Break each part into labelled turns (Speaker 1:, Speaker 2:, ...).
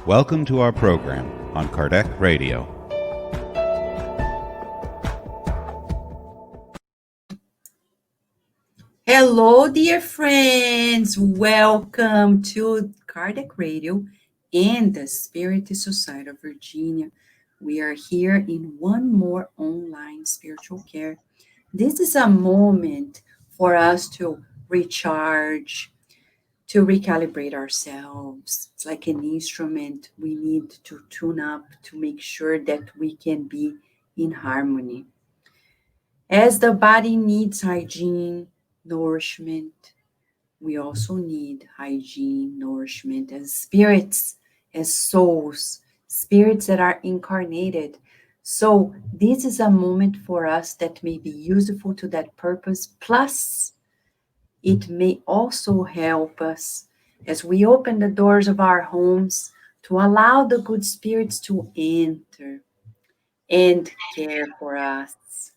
Speaker 1: Welcome to our program on Kardec Radio.
Speaker 2: Hello, dear friends. Welcome to Kardec Radio and the Spirit Society of Virginia. We are here in one more online spiritual care. This is a moment for us to recharge, to recalibrate ourselves. It's like an instrument we need to tune up to make sure that we can be in harmony. As the body needs hygiene, nourishment, we also need hygiene, nourishment as spirits, as souls, spirits that are incarnated. So this is a moment for us that may be useful to that purpose. Plus, it may also help us as we open the doors of our homes to allow the good spirits to enter and care for us.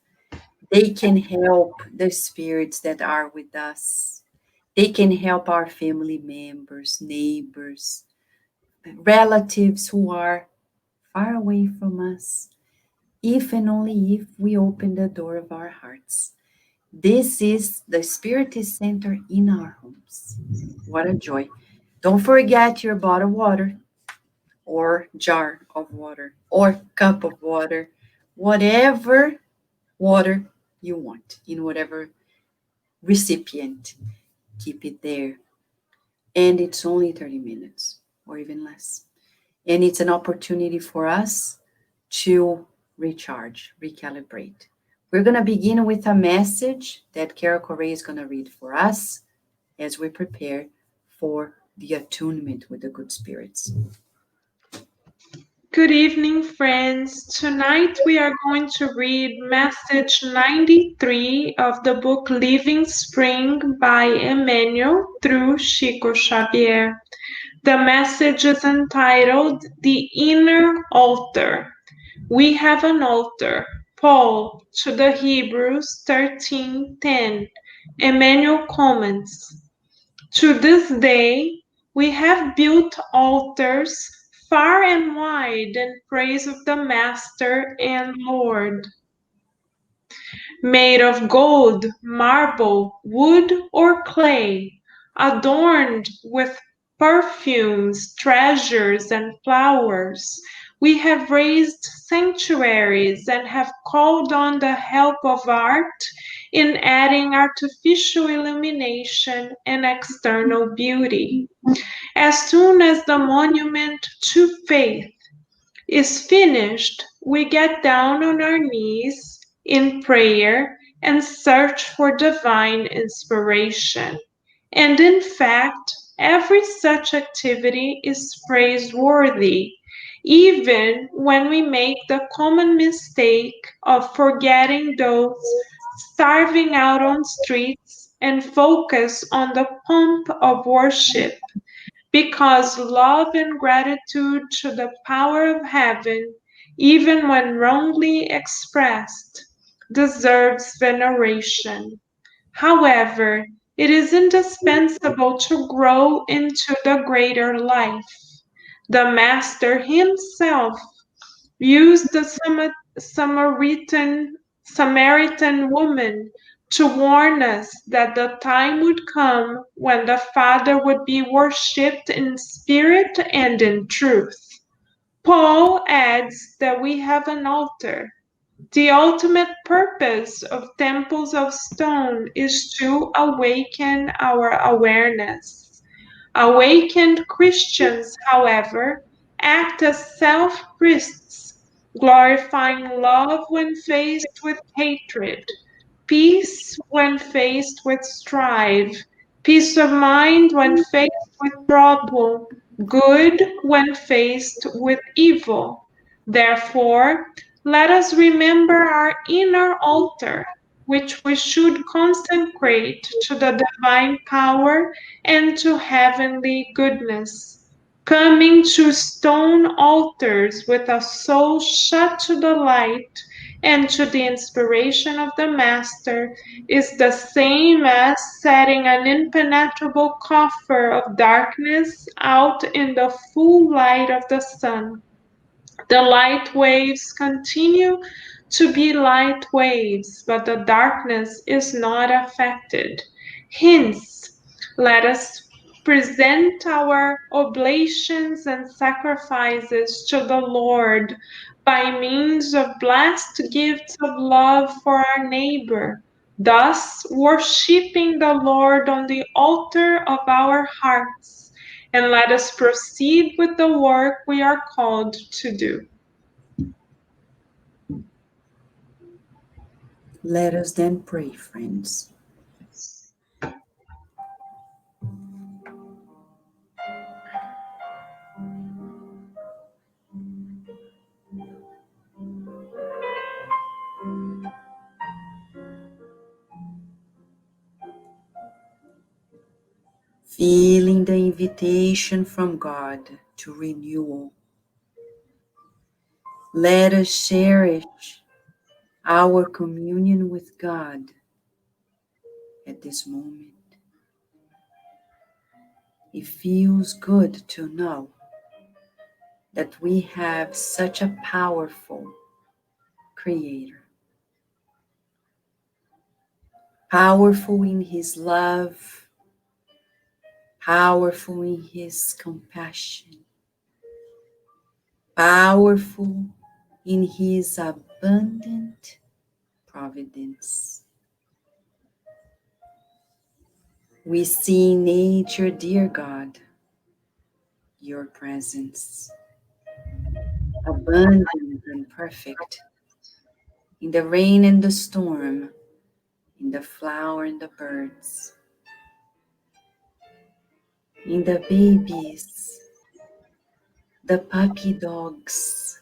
Speaker 2: They can help the spirits that are with us. They can help our family members, neighbors, relatives who are far away from us, if and only if we open the door of our hearts. This is the Spirit Center in our homes. What a joy. Don't forget your bottle of water or jar of water or cup of water, whatever water you want, in whatever recipient. Keep it there. And it's only 30 minutes or even less. And it's an opportunity for us to recharge, recalibrate. We're going to begin with a message that Carol Correa is going to read for us as we prepare for the attunement with the good spirits.
Speaker 3: Good evening, friends. Tonight we are going to read message 93 of the book Living Spring by Emmanuel through Chico Xavier. The message is entitled The Inner Altar. We have an altar. Paul to the Hebrews 13:10. Emmanuel comments, to this day we have built altars far and wide in praise of the Master and Lord, made of gold, marble, wood, or clay, adorned with perfumes, treasures, and flowers. We have raised sanctuaries and have called on the help of art in adding artificial illumination and external beauty. As soon as the monument to faith is finished, we get down on our knees in prayer and search for divine inspiration. And in fact, every such activity is praiseworthy, even when we make the common mistake of forgetting those starving out on streets and focus on the pomp of worship, because love and gratitude to the power of heaven, even when wrongly expressed, deserves veneration. However, it is indispensable to grow into the greater life. The Master himself used the Samaritan woman to warn us that the time would come when the Father would be worshipped in spirit and in truth. Paul adds that we have an altar. The ultimate purpose of temples of stone is to awaken our awareness. Awakened Christians, however, act as self-priests, glorifying love when faced with hatred, peace when faced with strife, peace of mind when faced with trouble, good when faced with evil. Therefore, let us remember our inner altar, which we should consecrate to the divine power and to heavenly goodness. Coming to stone altars with a soul shut to the light and to the inspiration of the Master is the same as setting an impenetrable coffer of darkness out in the full light of the sun. The light waves continue to be light waves, but the darkness is not affected. Hence, let us present our oblations and sacrifices to the Lord by means of blessed gifts of love for our neighbor, thus worshiping the Lord on the altar of our hearts. And let us proceed with the work we are called to do.
Speaker 2: Let us then pray, friends. Feeling the invitation from God to renewal, let us cherish our communion with God at this moment. It feels good to know that we have such a powerful Creator, powerful in His love, powerful in His compassion, powerful in His abundant providence. We see in nature, dear God, your presence, abundant and perfect, in the rain and the storm, in the flower and the birds, in the babies, the puppy dogs,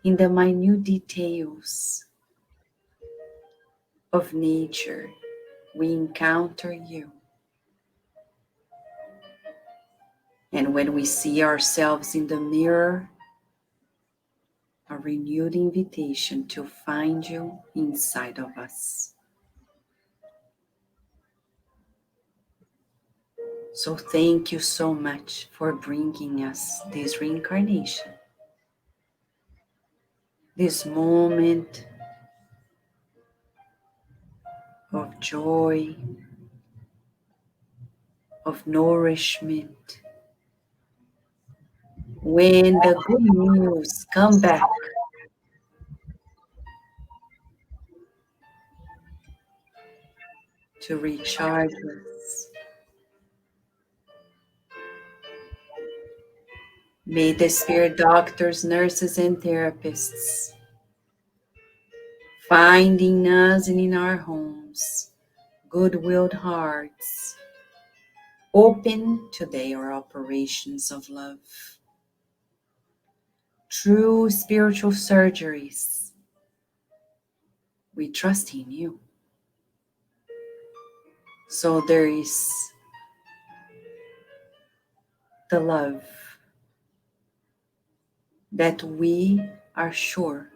Speaker 2: in the minute details of nature, we encounter you. And when we see ourselves in the mirror, a renewed invitation to find you inside of us. So thank you so much for bringing us this reincarnation, this moment of joy, of nourishment. When the good news come back, to recharge us. May the spirit doctors, nurses, and therapists finding us and in our homes, good-willed hearts, open to their operations of love. True spiritual surgeries. We trust in you. So there is the love that we are sure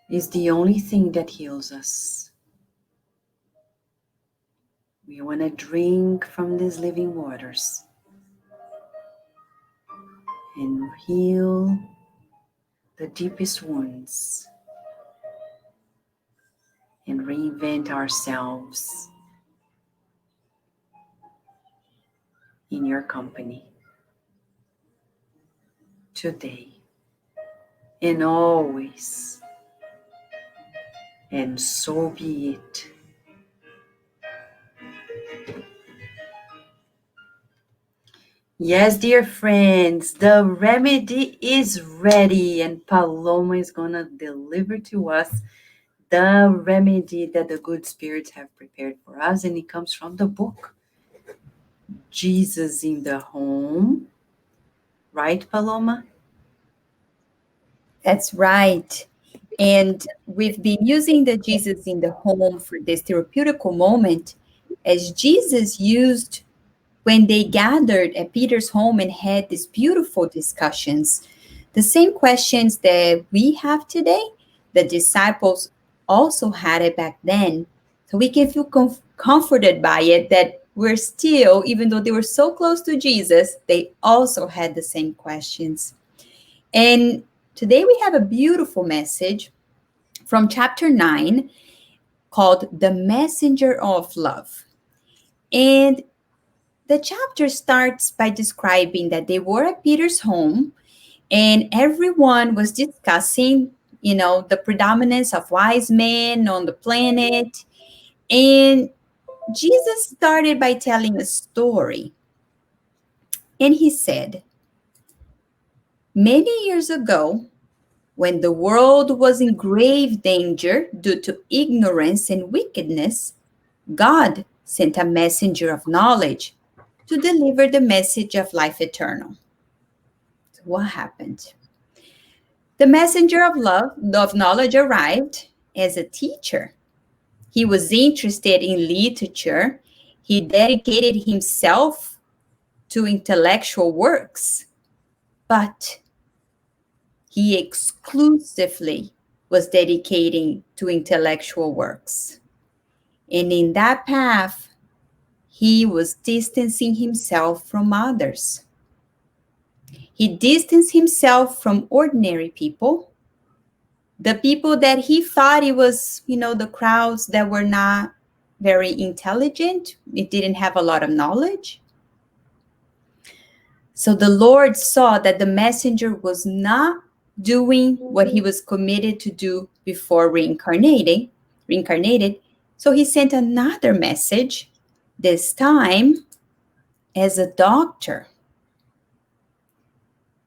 Speaker 2: is the only thing that heals us. We want to drink from these living waters and heal the deepest wounds and reinvent ourselves in your company today and always. And so be it. Yes, dear friends, the remedy is ready, and Paloma is going to deliver to us the remedy that the good spirits have prepared for us, and it comes from the book Jesus in the Home. Right, Paloma?
Speaker 4: That's right. And we've been using the Jesus in the Home for this therapeutical moment as Jesus used when they gathered at Peter's home and had these beautiful discussions. The same questions that we have today, the disciples also had it back then. So we can feel comforted by it that we're still, even though they were so close to Jesus, they also had the same questions. And today we have a beautiful message from chapter 9 called The Messenger of Love. And the chapter starts by describing that they were at Peter's home and everyone was discussing, the predominance of wise men on the planet. And Jesus started by telling a story. And he said, many years ago, when the world was in grave danger due to ignorance and wickedness, God sent a messenger of knowledge to deliver the message of life eternal. So what happened? The messenger of knowledge arrived as a teacher. He was interested in literature. He dedicated himself to intellectual works, but he exclusively was dedicating to intellectual works. And in that path, he was distancing himself from others. He distanced himself from ordinary people, the people that he thought it was, the crowds that were not very intelligent. It didn't have a lot of knowledge. So the Lord saw that the messenger was not doing what he was committed to do before reincarnated. So he sent another message, this time as a doctor.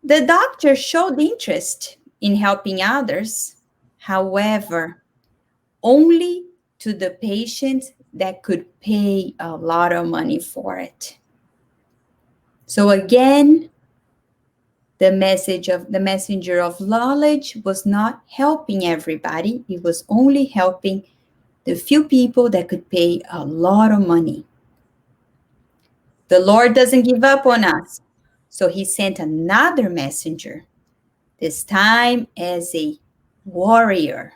Speaker 4: The doctor showed interest in helping others, however, only to the patients that could pay a lot of money for it. So again, the messenger of knowledge was not helping everybody. It was only helping the few people that could pay a lot of money. The Lord doesn't give up on us. So he sent another messenger, this time as a warrior.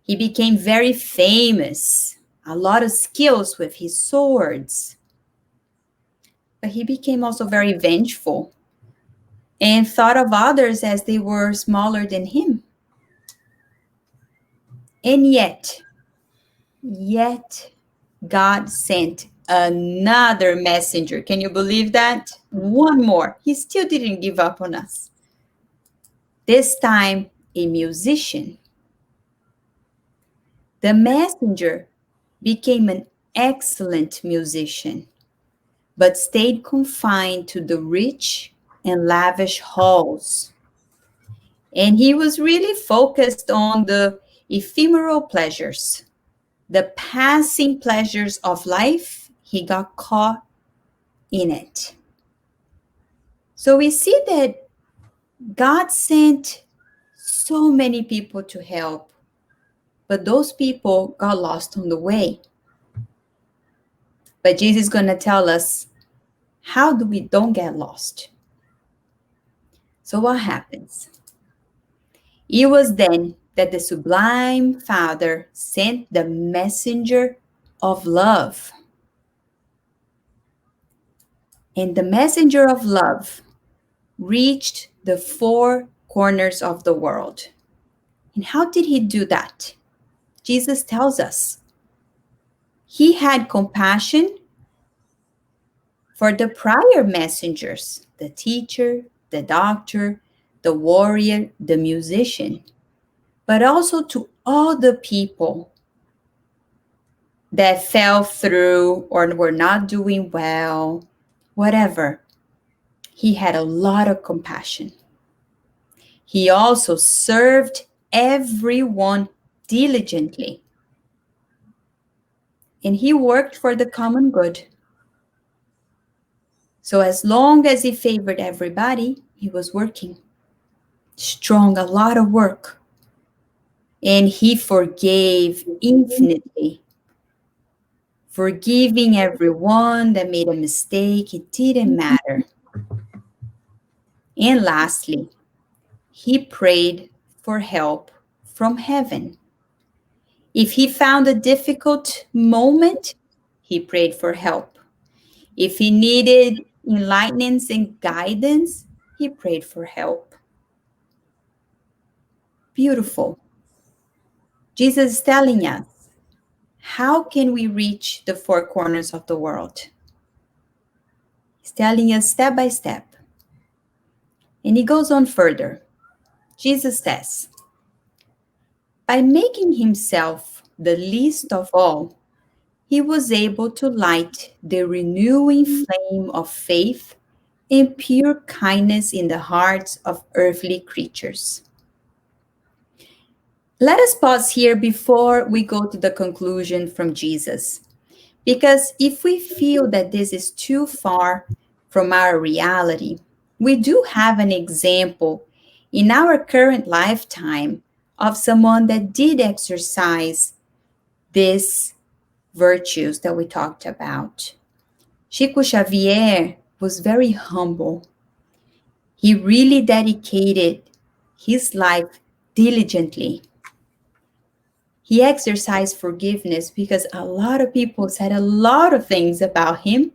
Speaker 4: He became very famous, a lot of skills with his swords. But he became also very vengeful and thought of others as they were smaller than him. And yet, God sent another messenger. Can you believe that? One more. He still didn't give up on us. This time, a musician. The messenger became an excellent musician, but stayed confined to the rich and lavish halls. And he was really focused on the ephemeral pleasures, the passing pleasures of life. He got caught in it. So we see that God sent so many people to help, but those people got lost on the way. But Jesus is going to tell us how we don't get lost. So what happens? It was then that the Sublime Father sent the messenger of love. And the messenger of love reached the four corners of the world. And how did he do that? Jesus tells us he had compassion for the prior messengers, the teacher, the doctor, the warrior, the musician, but also to all the people that fell through or were not doing well, whatever. He had a lot of compassion. He also served everyone diligently. And he worked for the common good. So as long as he favored everybody, he was working. Strong, a lot of work. And he forgave infinitely. Forgiving everyone that made a mistake, it didn't matter. And lastly, he prayed for help from heaven. If he found a difficult moment, he prayed for help. If he needed enlightenment and guidance, he prayed for help. Beautiful. Jesus is telling us, how can we reach the four corners of the world? He's telling us step by step. And he goes on further. Jesus says, by making himself the least of all, he was able to light the renewing flame of faith and pure kindness in the hearts of earthly creatures. Let us pause here before we go to the conclusion from Jesus. Because if we feel that this is too far from our reality, we do have an example in our current lifetime of someone that did exercise these virtues that we talked about. Chico Xavier was very humble. He really dedicated his life diligently. He exercised forgiveness because a lot of people said a lot of things about him,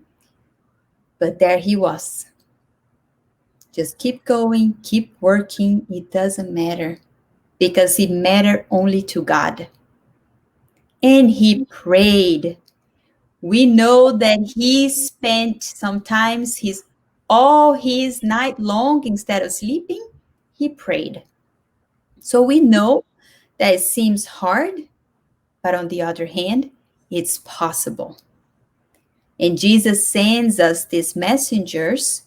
Speaker 4: but there he was. Just keep going, keep working. It doesn't matter because it mattered only to God. And he prayed. We know that he spent sometimes all his night long instead of sleeping, he prayed. So we know that it seems hard, but on the other hand, it's possible. And Jesus sends us these messengers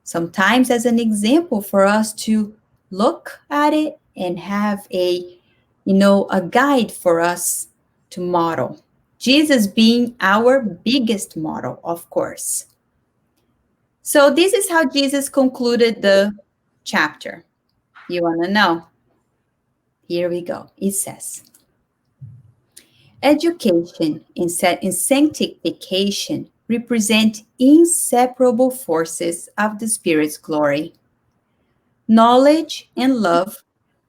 Speaker 4: sometimes as an example for us to look at it and have a guide for us to model. Jesus being our biggest model, of course. So this is how Jesus concluded the chapter. You want to know? Here we go. It says, education and sanctification represent inseparable forces of the Spirit's glory. Knowledge and love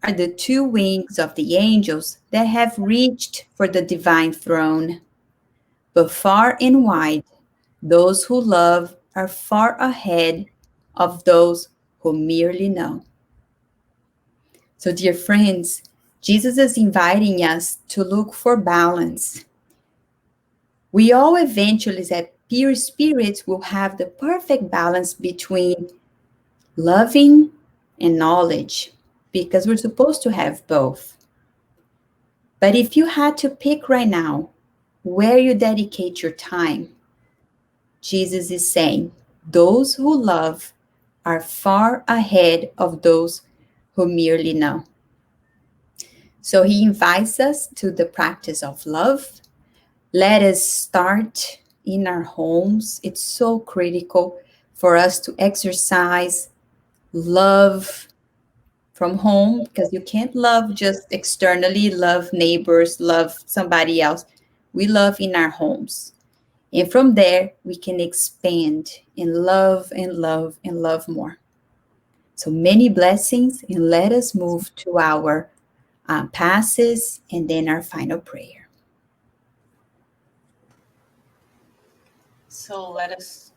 Speaker 4: are the two wings of the angels that have reached for the divine throne. But far and wide, those who love are far ahead of those who merely know. So, dear friends, Jesus is inviting us to look for balance. We all eventually, as pure spirits, will have the perfect balance between loving and knowledge, because we're supposed to have both. But if you had to pick right now where you dedicate your time, Jesus is saying, those who love are far ahead of those who merely know. So he invites us to the practice of love. Let us start in our homes. It's so critical for us to exercise love from home, because you can't love just externally, love neighbors, love somebody else. We love in our homes. And from there, we can expand and love and love and love more. So many blessings, and let us move to our passes and then our final prayer.
Speaker 5: So let us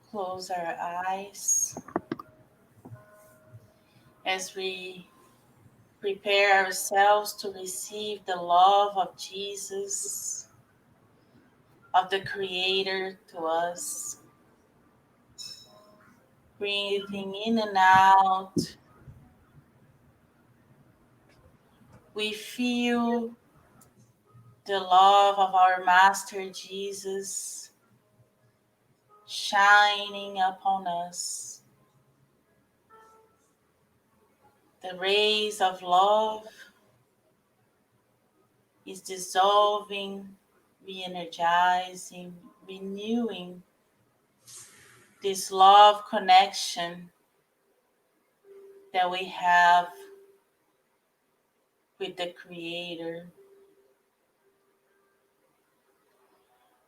Speaker 5: close our eyes as we prepare ourselves to receive the love of Jesus, of the Creator to us. Breathing in and out, we feel the love of our Master Jesus shining upon us. The rays of love is dissolving, re-energizing, renewing this love connection that we have with the Creator.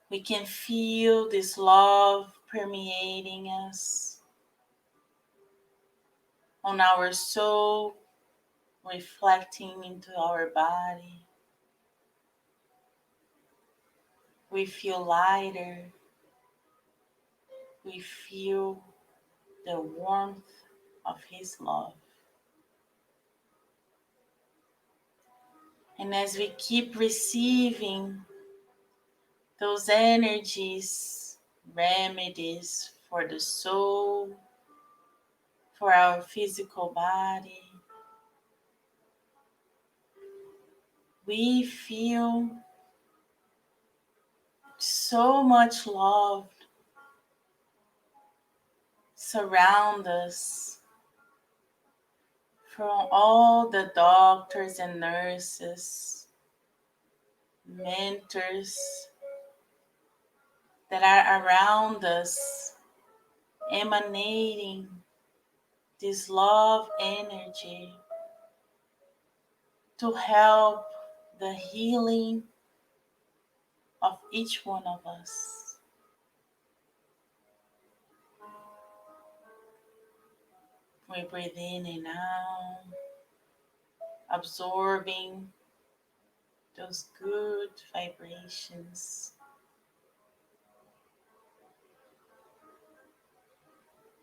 Speaker 5: We can feel this love permeating us. on our soul, reflecting into our body. We feel lighter. We feel the warmth of His love. And as we keep receiving those energies, remedies for the soul, for our physical body, we feel so much love surround us from all the doctors and nurses, mentors that are around us, emanating this love energy to help the healing of each one of us. We breathe in and out, absorbing those good vibrations.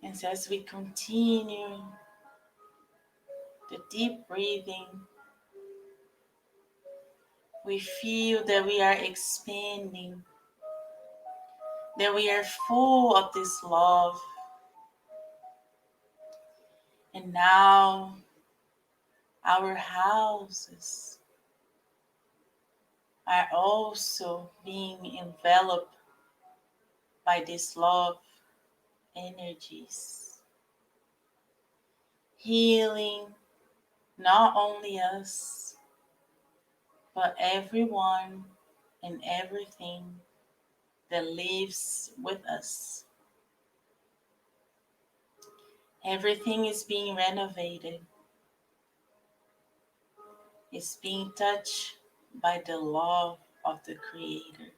Speaker 5: And so as we continue the deep breathing, we feel that we are expanding, that we are full of this love. And now our houses are also being enveloped by this love energies, healing not only us, but everyone and everything that lives with us. Everything is being renovated. It's being touched by the love of the Creator.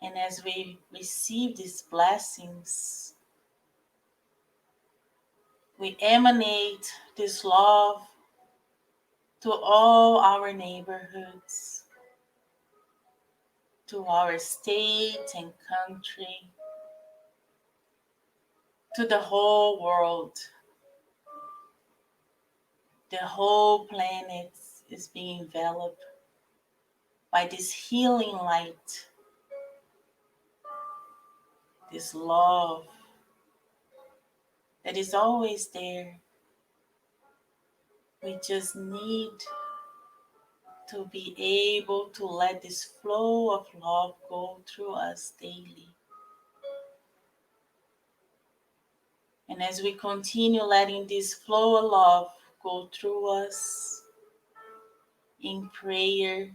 Speaker 5: And as we receive these blessings, we emanate this love to all our neighborhoods, to our state and country, to the whole world. The whole planet is being enveloped by this healing light, this love that is always there. We just need to be able to let this flow of love go through us daily. And as we continue letting this flow of love go through us in prayer,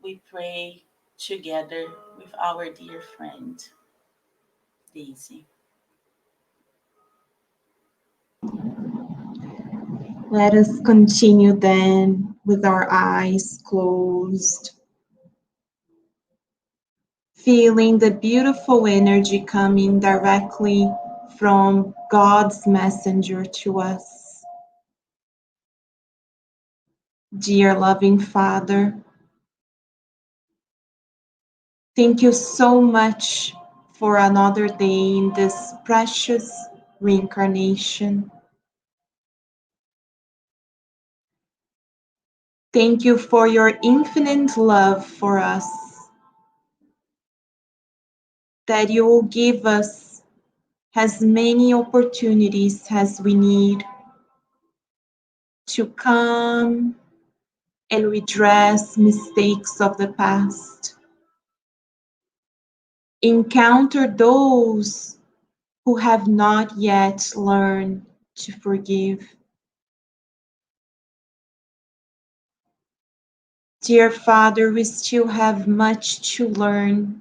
Speaker 5: we pray together with our dear friend, Daisy.
Speaker 3: Let us continue then with our eyes closed, feeling the beautiful energy coming directly from God's messenger to us. Dear loving Father, thank you so much for another day in this precious reincarnation. Thank you for your infinite love for us, that you will give us as many opportunities as we need to come and redress mistakes of the past, encounter those who have not yet learned to forgive. Dear Father, we still have much to learn,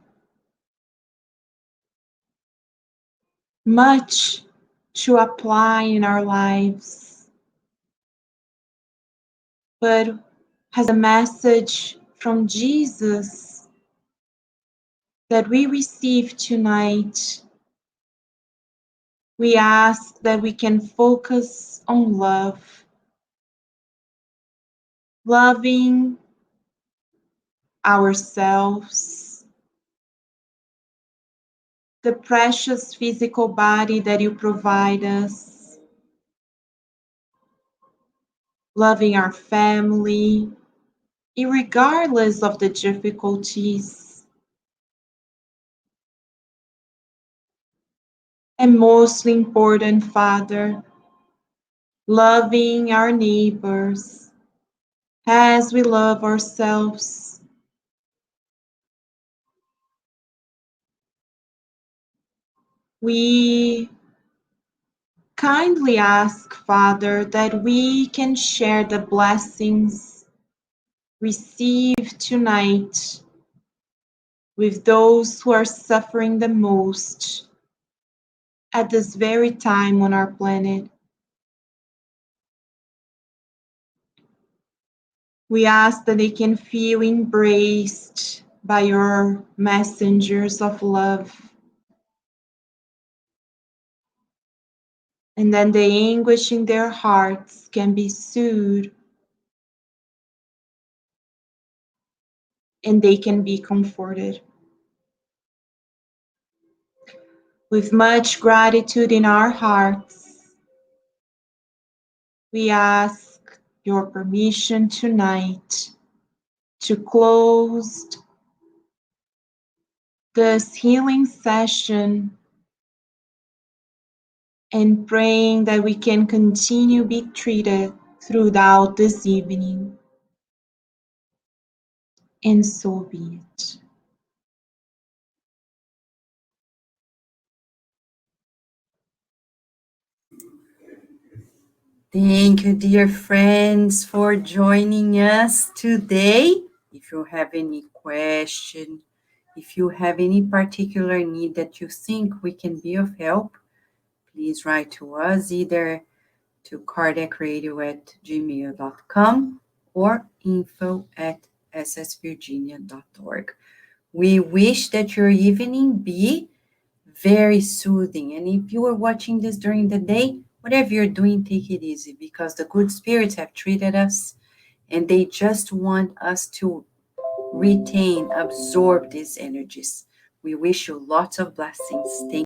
Speaker 3: much to apply in our lives. But as a message from Jesus that we receive tonight, We ask that we can focus on love, loving ourselves, the precious physical body that you provide us, loving our family, irregardless of the difficulties, and mostly important, Father, loving our neighbors as we love ourselves. We kindly ask, Father, that we can share the blessings received tonight with those who are suffering the most at this very time on our planet. We ask that they can feel embraced by your messengers of love, and then the anguish in their hearts can be soothed and they can be comforted. With much gratitude in our hearts, we ask your permission tonight to close this healing session and praying that we can continue be treated throughout this evening. And so be it.
Speaker 2: Thank you, dear friends, for joining us today. If you have any question, if you have any particular need that you think we can be of help, please write to us either to kardecradio@gmail.com or info@ssvirginia.org. We wish that your evening be very soothing. And if you are watching this during the day, whatever you're doing, take it easy because the good spirits have treated us and they just want us to retain, absorb these energies. We wish you lots of blessings. Thank